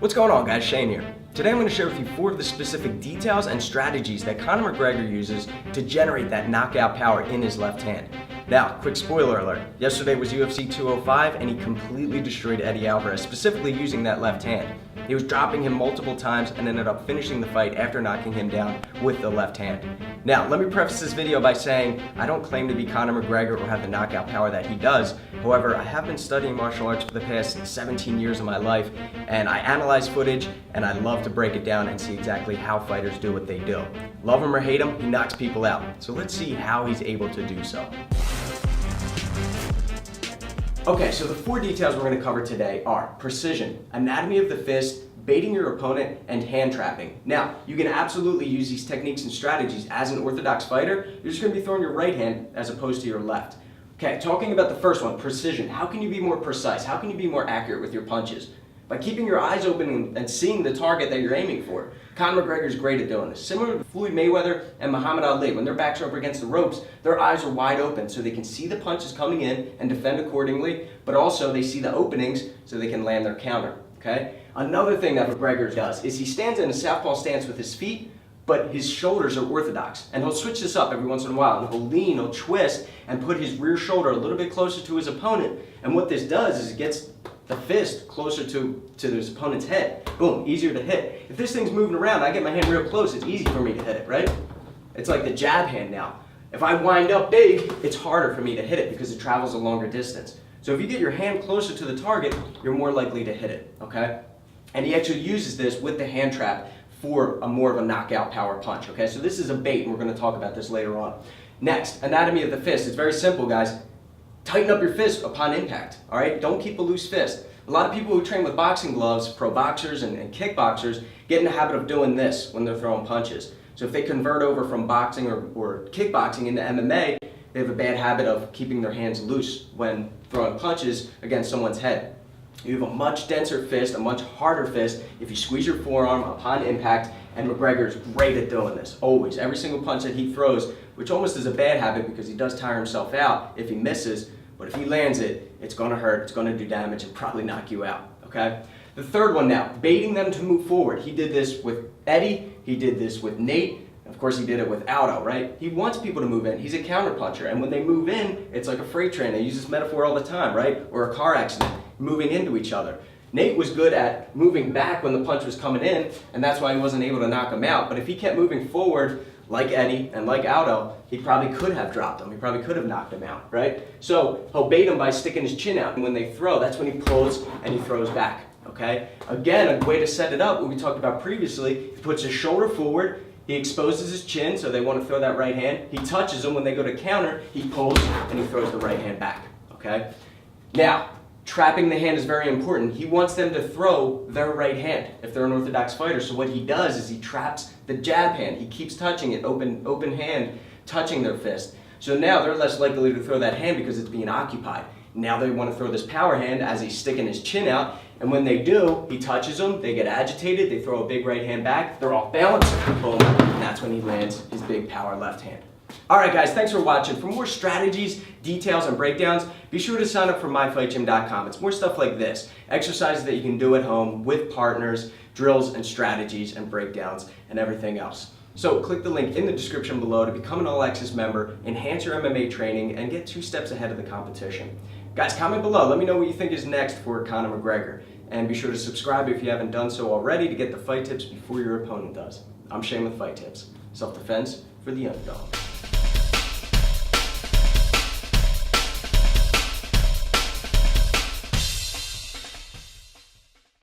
What's going on, guys? Shane here. Today I'm going to share with you 4 of the specific details and strategies that Conor McGregor uses to generate that knockout power in his left hand. Now, quick spoiler alert. Yesterday was UFC 205 and he completely destroyed Eddie Alvarez, specifically using that left hand. He was dropping him multiple times and ended up finishing the fight after knocking him down with the left hand. Now, let me preface this video by saying I don't claim to be Conor McGregor or have the knockout power that he does. However, I have been studying martial arts for the past 17 years of my life, and I analyze footage and I love to break it down and see exactly how fighters do what they do. Love him or hate him, he knocks people out. So let's see how he's able to do so. Okay, so the 4 details we're going to cover today are precision, anatomy of the fist, baiting your opponent, and hand trapping. Now, you can absolutely use these techniques and strategies as an orthodox fighter. You're just going to be throwing your right hand as opposed to your left. Okay, talking about the first one, precision. How can you be more precise? How can you be more accurate with your punches? By keeping your eyes open and seeing the target that you're aiming for. Conor McGregor is great at doing this. Similar to Floyd Mayweather and Muhammad Ali, when their backs are up against the ropes, their eyes are wide open so they can see the punches coming in and defend accordingly, but also they see the openings so they can land their counter, okay? Another thing that McGregor does is he stands in a southpaw stance with his feet, but his shoulders are orthodox. And he'll switch this up every once in a while. And he'll lean, he'll twist, and put his rear shoulder a little bit closer to his opponent. And what this does is it gets the fist closer to his opponent's head. Boom, easier to hit. If this thing's moving around, I get my hand real close, it's easy for me to hit it, right? It's like the jab hand now. If I wind up big, it's harder for me to hit it because it travels a longer distance. So if you get your hand closer to the target, you're more likely to hit it, okay? And he actually uses this with the hand trap for a more of a knockout power punch, okay? So this is a bait, and we're gonna talk about this later on. Next, anatomy of the fist. It's very simple, guys. Tighten up your fist upon impact, all right? Don't keep a loose fist. A lot of people who train with boxing gloves, pro boxers and kickboxers, get in the habit of doing this when they're throwing punches. So if they convert over from boxing or kickboxing into MMA, they have a bad habit of keeping their hands loose when throwing punches against someone's head. You have a much denser fist, a much harder fist if you squeeze your forearm upon impact, and McGregor is great at doing this, always. Every single punch that he throws, which almost is a bad habit because he does tire himself out if he misses, but if he lands it, it's gonna hurt, it's gonna do damage, and probably knock you out, okay? The third one now, baiting them to move forward. He did this with Eddie, he did this with Nate, of course he did it with Aldo, right? He wants people to move in, he's a counter puncher, and when they move in, it's like a freight train. They use this metaphor all the time, right? Or a car accident, moving into each other. Nate was good at moving back when the punch was coming in, and that's why he wasn't able to knock him out. But if he kept moving forward, like Eddie and like Aldo, he probably could have dropped him. He probably could have knocked him out, right? So he'll bait him by sticking his chin out, and when they throw, that's when he pulls and he throws back, okay? Again, a way to set it up, what we talked about previously, he puts his shoulder forward, he exposes his chin, so they want to throw that right hand. He touches them when they go to counter, he pulls, and he throws the right hand back, okay? Now, trapping the hand is very important. He wants them to throw their right hand if they're an orthodox fighter. So what he does is he traps the jab hand. He keeps touching it, open hand, touching their fist. So now they're less likely to throw that hand because it's being occupied. Now they want to throw this power hand as he's sticking his chin out. And when they do, he touches them, they get agitated, they throw a big right hand back, they're off balance, boom, and that's when he lands his big power left hand. Alright guys, thanks for watching. For more strategies, details, and breakdowns, be sure to sign up for myfightgym.com. It's more stuff like this. Exercises that you can do at home with partners, drills and strategies and breakdowns and everything else. So click the link in the description below to become an all-access member, enhance your MMA training, and get 2 steps ahead of the competition. Guys, comment below. Let me know what you think is next for Conor McGregor. And be sure to subscribe if you haven't done so already to get the fight tips before your opponent does. I'm Shane with Fight Tips. Self-defense for the underdog.